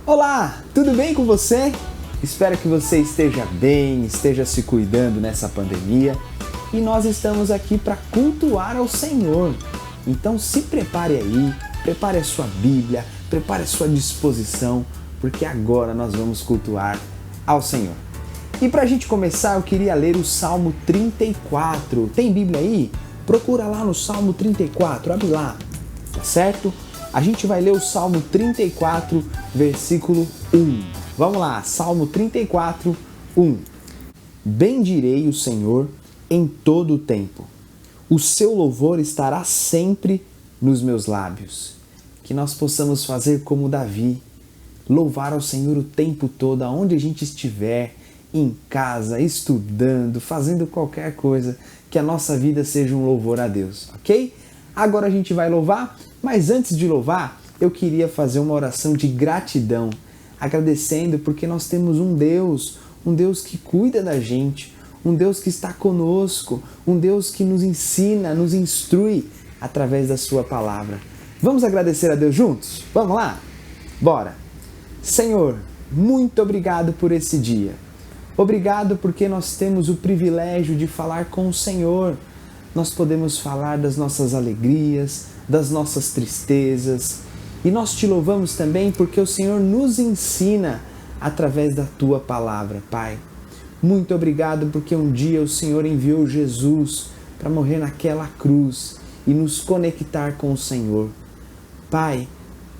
Olá, tudo bem com você? Espero que você esteja bem, esteja se cuidando nessa pandemia e nós estamos aqui para cultuar ao Senhor. Então se prepare aí, prepare a sua Bíblia, prepare a sua disposição, porque agora nós vamos cultuar ao Senhor. E para a gente começar, eu queria ler o Salmo 34. Tem Bíblia aí? Procura lá no Salmo 34, abre lá, tá certo? A gente vai ler o Salmo 34, versículo 1. Vamos lá, Salmo 34, 1. Bendirei o Senhor em todo o tempo. O seu louvor estará sempre nos meus lábios. Que nós possamos fazer como Davi, louvar ao Senhor o tempo todo, aonde a gente estiver, em casa, estudando, fazendo qualquer coisa, que a nossa vida seja um louvor a Deus, ok? Agora a gente vai louvar, mas antes de louvar, eu queria fazer uma oração de gratidão, agradecendo porque nós temos um Deus que cuida da gente, um Deus que está conosco, um Deus que nos ensina, nos instrui através da sua palavra. Vamos agradecer a Deus juntos? Vamos lá? Bora! Senhor, muito obrigado por esse dia. Obrigado porque nós temos o privilégio de falar com o Senhor. Nós podemos falar das nossas alegrias, das nossas tristezas. E nós te louvamos também porque o Senhor nos ensina através da tua palavra, Pai. Muito obrigado porque um dia o Senhor enviou Jesus para morrer naquela cruz e nos conectar com o Senhor. Pai,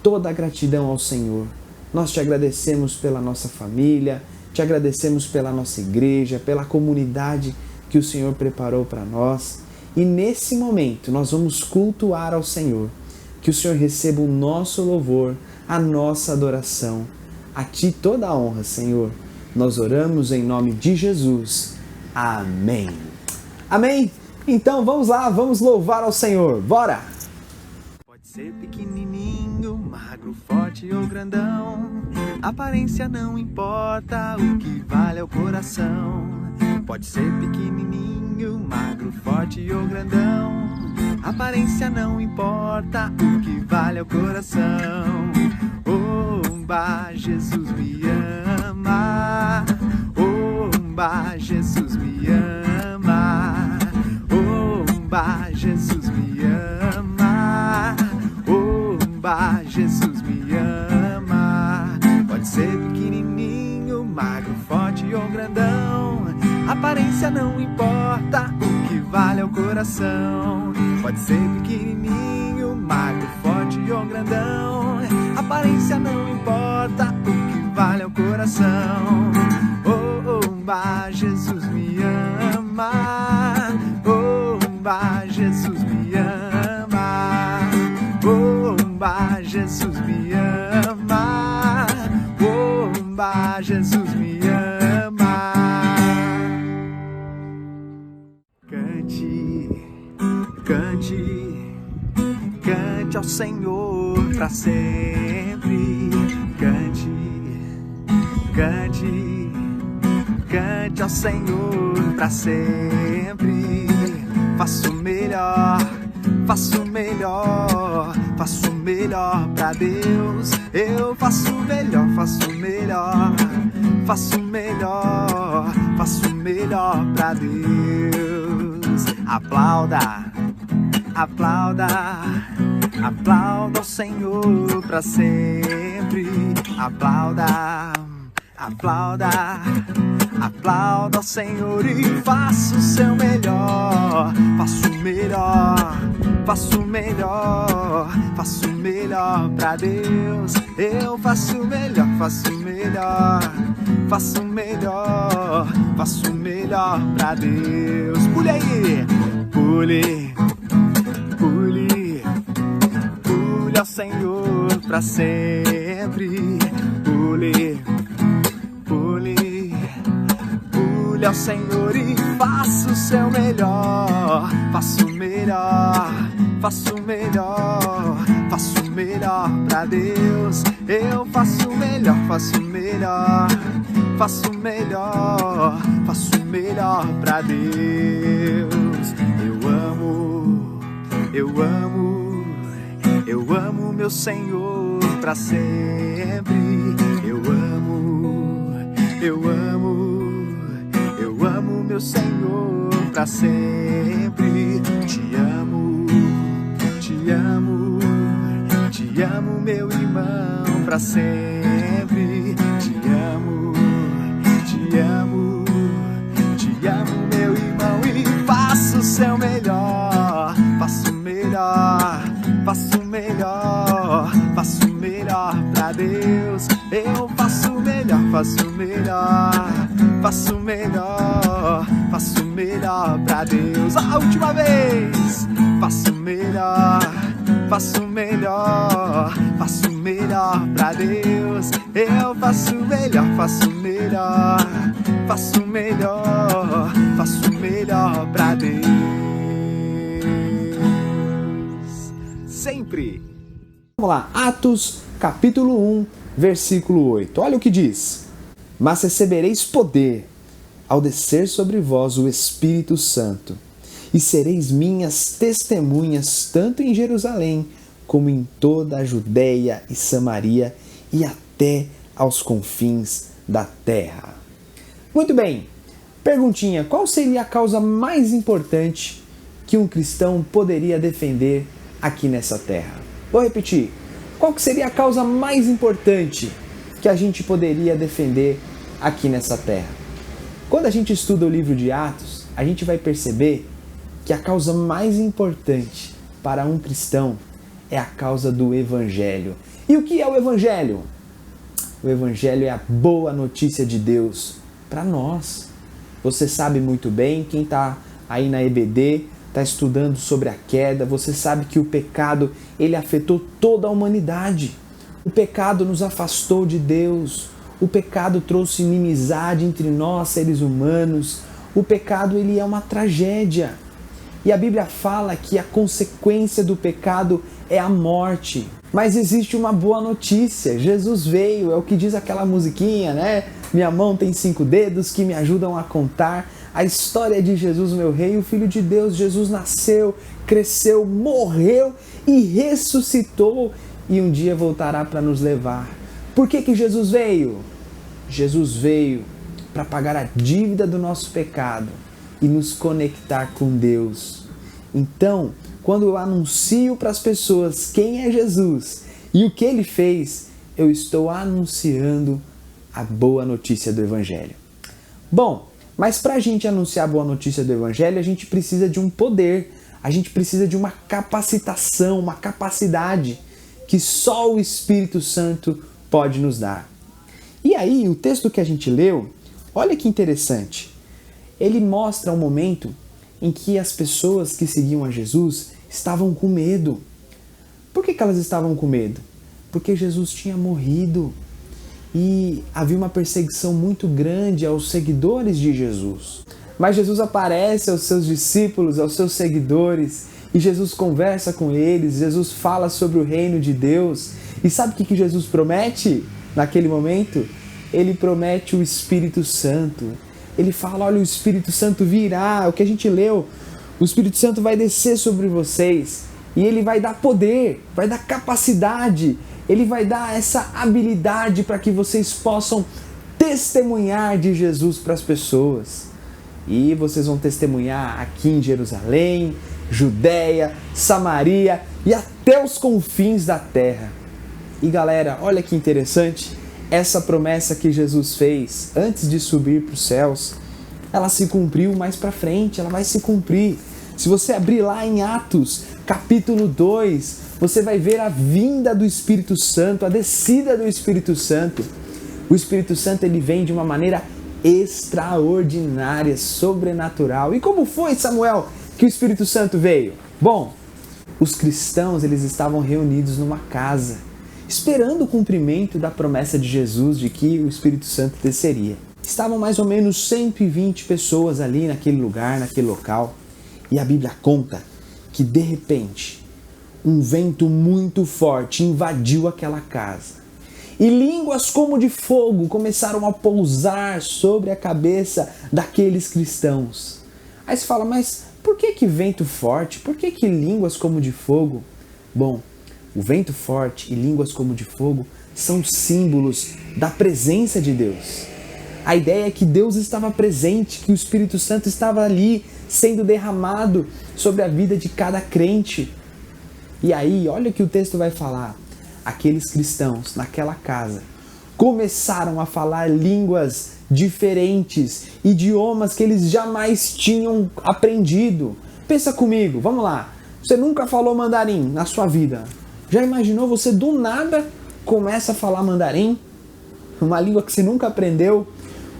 toda a gratidão ao Senhor. Nós te agradecemos pela nossa família, te agradecemos pela nossa igreja, pela comunidade que o Senhor preparou para nós. E nesse momento nós vamos cultuar ao Senhor. Que o Senhor receba o nosso louvor, a nossa adoração. A Ti toda a honra, Senhor. Nós oramos em nome de Jesus. Amém. Amém? Então vamos lá, vamos louvar ao Senhor. Bora! Pode ser pequenininho, magro, forte ou grandão. Aparência não importa, o que vale é o coração. Pode ser pequenininho, magro, forte ou grandão. Aparência não importa, o que vale é o coração. Oba, Jesus me ama. Oba, Jesus me ama. Oba, Jesus me ama. Oba, Jesus me ama. Pode ser pequenininho, magro, forte ou grandão. Aparência não importa, o que vale é o coração. Pode ser pequenininho, magro, forte ou grandão. Aparência não importa, o que vale é o coração. Oba, Jesus me ama. Oba, Jesus me ama. Oba, Jesus me ama. Oba, Jesus me ama. Cante, cante, cante ao Senhor pra sempre. Cante, cante, cante ao Senhor pra sempre. Faço melhor, faço melhor, faço melhor pra Deus. Eu faço melhor, faço melhor, faço melhor, faço melhor pra Deus. Aplauda, aplauda, aplauda o Senhor pra sempre. Aplauda, aplauda, aplauda o Senhor e faça o seu melhor. Faço melhor, faço melhor, faço melhor pra Deus. Eu faço melhor, faço melhor, faço melhor, faço melhor pra Deus. Pule aí, pule, pule, pule ao Senhor pra sempre. Pule, pule, pule ao Senhor e faça o seu melhor. Faço melhor, faço melhor, faço melhor pra Deus. Eu faço melhor, faço melhor, faço melhor, faço melhor pra Deus. Eu amo, eu amo, eu amo meu Senhor pra sempre. Eu amo, eu amo, eu amo meu Senhor pra sempre. Te amo, te amo, te amo meu irmão pra sempre. Te amo, te amo, te amo meu irmão e faço o seu melhor, faço o melhor, faço o melhor, faço o melhor pra Deus. Eu faço o melhor, faço o melhor, faço o melhor, faço o melhor pra Deus. A última vez, faço o melhor, faço o melhor, faço o melhor pra Deus. Eu faço o melhor, faço o melhor, faço o melhor, faço o melhor pra Deus. Sempre. Vamos lá, Atos capítulo 1, versículo 8. Olha o que diz: mas recebereis poder ao descer sobre vós o Espírito Santo, e sereis minhas testemunhas tanto em Jerusalém, como em toda a Judéia e Samaria, e até aos confins da terra. Muito bem, perguntinha, qual seria a causa mais importante que um cristão poderia defender aqui nessa terra? Vou repetir, qual que seria a causa mais importante que a gente poderia defender aqui nessa terra? Quando a gente estuda o livro de Atos, a gente vai perceber que a causa mais importante para um cristão é a causa do Evangelho. E o que é o Evangelho? O Evangelho é a boa notícia de Deus para nós. Você sabe muito bem, quem está aí na EBD, está estudando sobre a queda, você sabe que o pecado, ele afetou toda a humanidade. O pecado nos afastou de Deus. O pecado trouxe inimizade entre nós, seres humanos. O pecado, ele é uma tragédia. E a Bíblia fala que a consequência do pecado é a morte. Mas existe uma boa notícia. Jesus veio, é o que diz aquela musiquinha, né? Minha mão tem 5 dedos que me ajudam a contar a história de Jesus, meu rei, o Filho de Deus. Jesus nasceu, cresceu, morreu e ressuscitou e um dia voltará para nos levar. Por que Jesus veio? Jesus veio para pagar a dívida do nosso pecado e nos conectar com Deus. Então, quando eu anuncio para as pessoas quem é Jesus e o que Ele fez, eu estou anunciando a boa notícia do Evangelho. Bom, mas para a gente anunciar a boa notícia do Evangelho, a gente precisa de um poder, a gente precisa de uma capacitação, uma capacidade que só o Espírito Santo pode nos dar. E aí, o texto que a gente leu, olha que interessante. Ele mostra um momento em que as pessoas que seguiam a Jesus estavam com medo. Por que elas estavam com medo? Porque Jesus tinha morrido. E havia uma perseguição muito grande aos seguidores de Jesus. Mas Jesus aparece aos seus discípulos, aos seus seguidores, e Jesus conversa com eles, Jesus fala sobre o reino de Deus. E sabe o que Jesus promete naquele momento? Ele promete o Espírito Santo. Ele fala, olha, o Espírito Santo virá, o que a gente leu, o Espírito Santo vai descer sobre vocês, e ele vai dar poder, vai dar capacidade, ele vai dar essa habilidade para que vocês possam testemunhar de Jesus para as pessoas. E vocês vão testemunhar aqui em Jerusalém, Judéia, Samaria e até os confins da terra. E galera, olha que interessante, essa promessa que Jesus fez antes de subir para os céus, ela se cumpriu mais para frente, ela vai se cumprir. Se você abrir lá em Atos, capítulo 2, você vai ver a vinda do Espírito Santo, a descida do Espírito Santo. O Espírito Santo, ele vem de uma maneira extraordinária, sobrenatural. E como foi, Samuel, que o Espírito Santo veio? Bom, os cristãos, eles estavam reunidos numa casa, esperando o cumprimento da promessa de Jesus de que o Espírito Santo desceria. Estavam mais ou menos 120 pessoas ali naquele lugar, naquele local. E a Bíblia conta que, de repente, um vento muito forte invadiu aquela casa. E línguas como de fogo começaram a pousar sobre a cabeça daqueles cristãos. Aí você fala, mas por que vento forte? Por que línguas como de fogo? Bom, O vento forte e línguas como de fogo são símbolos da presença de Deus. A ideia é que Deus estava presente, que o Espírito Santo estava ali sendo derramado sobre a vida de cada crente. E aí, olha o que o texto vai falar. Aqueles cristãos naquela casa começaram a falar línguas diferentes, idiomas que eles jamais tinham aprendido. Pensa comigo, vamos lá. Você nunca falou mandarim na sua vida. Já imaginou você do nada começa a falar mandarim? Uma língua que você nunca aprendeu?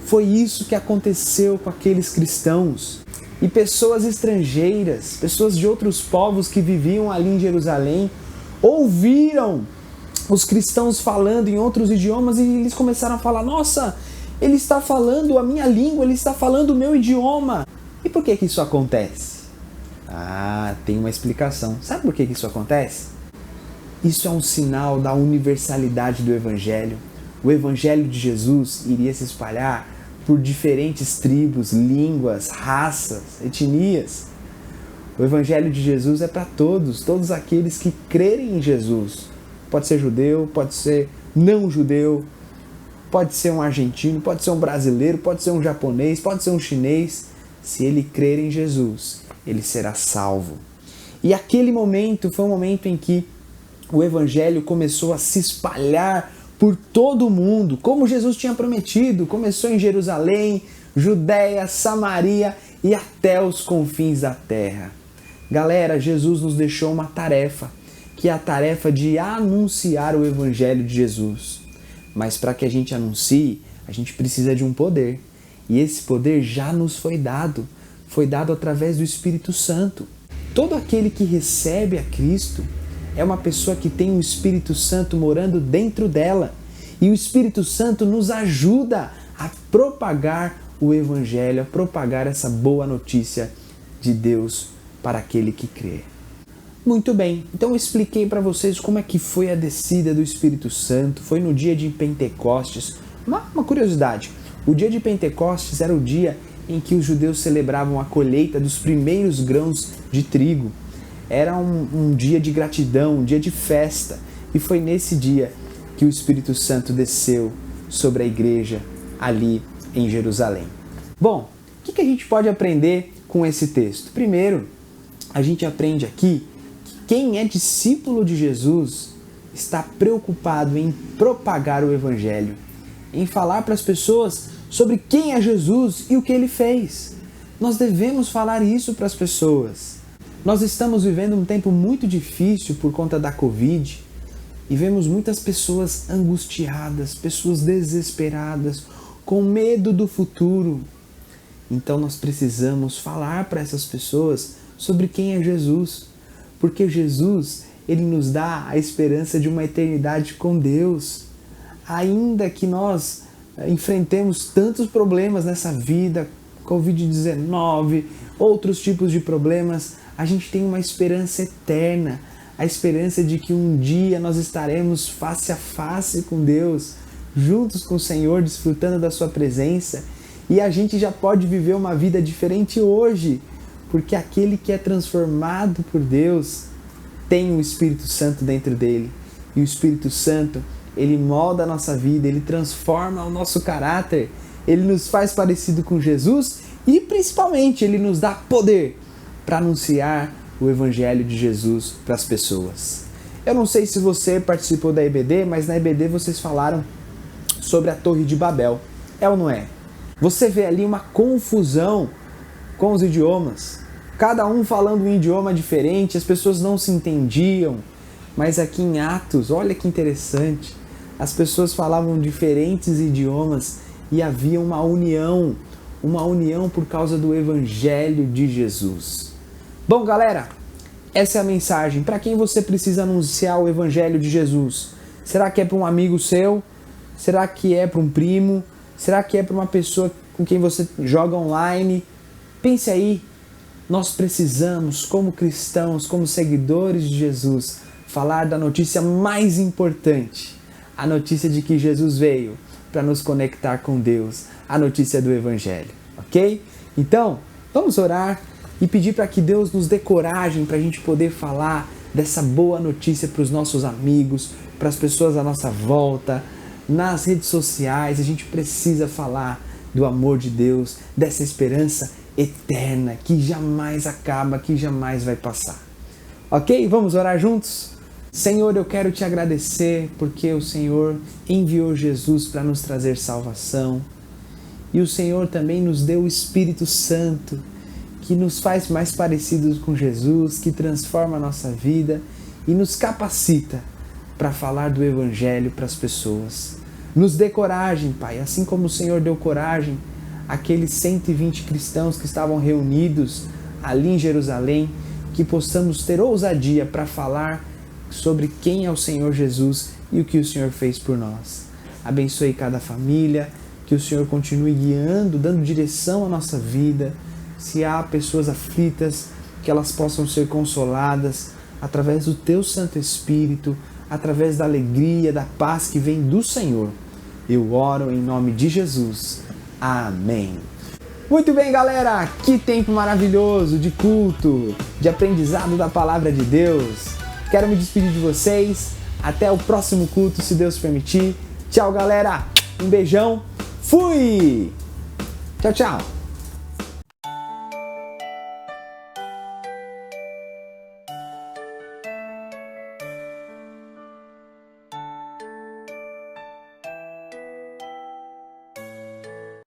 Foi isso que aconteceu com aqueles cristãos. E pessoas estrangeiras, pessoas de outros povos que viviam ali em Jerusalém, ouviram os cristãos falando em outros idiomas e eles começaram a falar: nossa, ele está falando a minha língua, ele está falando o meu idioma. E por que isso acontece? Ah, tem uma explicação. Sabe por que isso acontece? Isso é um sinal da universalidade do Evangelho. O Evangelho de Jesus iria se espalhar por diferentes tribos, línguas, raças, etnias. O Evangelho de Jesus é para todos aqueles que crerem em Jesus. Pode ser judeu, pode ser não judeu, pode ser um argentino, pode ser um brasileiro, pode ser um japonês, pode ser um chinês. Se ele crer em Jesus, ele será salvo. E aquele momento foi um momento em que o Evangelho começou a se espalhar por todo o mundo, como Jesus tinha prometido. Começou em Jerusalém, Judéia, Samaria e até os confins da terra. Galera, Jesus nos deixou uma tarefa, que é a tarefa de anunciar o Evangelho de Jesus. Mas para que a gente anuncie, a gente precisa de um poder. E esse poder já nos foi dado através do Espírito Santo. Todo aquele que recebe a Cristo é uma pessoa que tem o Espírito Santo morando dentro dela. E o Espírito Santo nos ajuda a propagar o Evangelho, a propagar essa boa notícia de Deus para aquele que crê. Muito bem, então eu expliquei para vocês como é que foi a descida do Espírito Santo. Foi no dia de Pentecostes. Uma curiosidade, o dia de Pentecostes era o dia em que os judeus celebravam a colheita dos primeiros grãos de trigo. Era um dia de gratidão, um dia de festa. E foi nesse dia que o Espírito Santo desceu sobre a igreja ali em Jerusalém. Bom, o que a gente pode aprender com esse texto? Primeiro, a gente aprende aqui que quem é discípulo de Jesus está preocupado em propagar o Evangelho, em falar para as pessoas sobre quem é Jesus e o que ele fez. Nós devemos falar isso para as pessoas. Nós estamos vivendo um tempo muito difícil por conta da Covid e vemos muitas pessoas angustiadas, pessoas desesperadas, com medo do futuro. Então nós precisamos falar para essas pessoas sobre quem é Jesus, porque Jesus, ele nos dá a esperança de uma eternidade com Deus. Ainda que nós enfrentemos tantos problemas nessa vida, Covid-19, outros tipos de problemas, a gente tem uma esperança eterna, a esperança de que um dia nós estaremos face a face com Deus, juntos com o Senhor, desfrutando da sua presença, e a gente já pode viver uma vida diferente hoje, porque aquele que é transformado por Deus tem o Espírito Santo dentro dele, e o Espírito Santo, ele molda a nossa vida, ele transforma o nosso caráter, ele nos faz parecido com Jesus e principalmente ele nos dá poder para anunciar o Evangelho de Jesus para as pessoas. Eu não sei se você participou da EBD, mas na EBD vocês falaram sobre a Torre de Babel. É ou não é? Você vê ali uma confusão com os idiomas, cada um falando um idioma diferente, as pessoas não se entendiam, mas aqui em Atos, olha que interessante, as pessoas falavam diferentes idiomas e havia uma união por causa do Evangelho de Jesus. Bom, galera, essa é a mensagem. Para quem você precisa anunciar o Evangelho de Jesus? Será que é para um amigo seu? Será que é para um primo? Será que é para uma pessoa com quem você joga online? Pense aí, nós precisamos, como cristãos, como seguidores de Jesus, falar da notícia mais importante, a notícia de que Jesus veio para nos conectar com Deus, a notícia do Evangelho, ok? Então, vamos orar e pedir para que Deus nos dê coragem para a gente poder falar dessa boa notícia para os nossos amigos, para as pessoas à nossa volta, nas redes sociais. A gente precisa falar do amor de Deus, dessa esperança eterna que jamais acaba, que jamais vai passar. Ok? Vamos orar juntos? Senhor, eu quero te agradecer porque o Senhor enviou Jesus para nos trazer salvação. E o Senhor também nos deu o Espírito Santo, que nos faz mais parecidos com Jesus, que transforma a nossa vida e nos capacita para falar do Evangelho para as pessoas. Nos dê coragem, Pai, assim como o Senhor deu coragem àqueles 120 cristãos que estavam reunidos ali em Jerusalém, que possamos ter ousadia para falar sobre quem é o Senhor Jesus e o que o Senhor fez por nós. Abençoe cada família, que o Senhor continue guiando, dando direção à nossa vida. Se há pessoas aflitas, que elas possam ser consoladas através do Teu Santo Espírito, através da alegria, da paz que vem do Senhor. Eu oro em nome de Jesus. Amém. Muito bem, galera, que tempo maravilhoso de culto, de aprendizado da Palavra de Deus. Quero me despedir de vocês. Até o próximo culto, se Deus permitir. Tchau, galera. Um beijão. Fui! Tchau, tchau.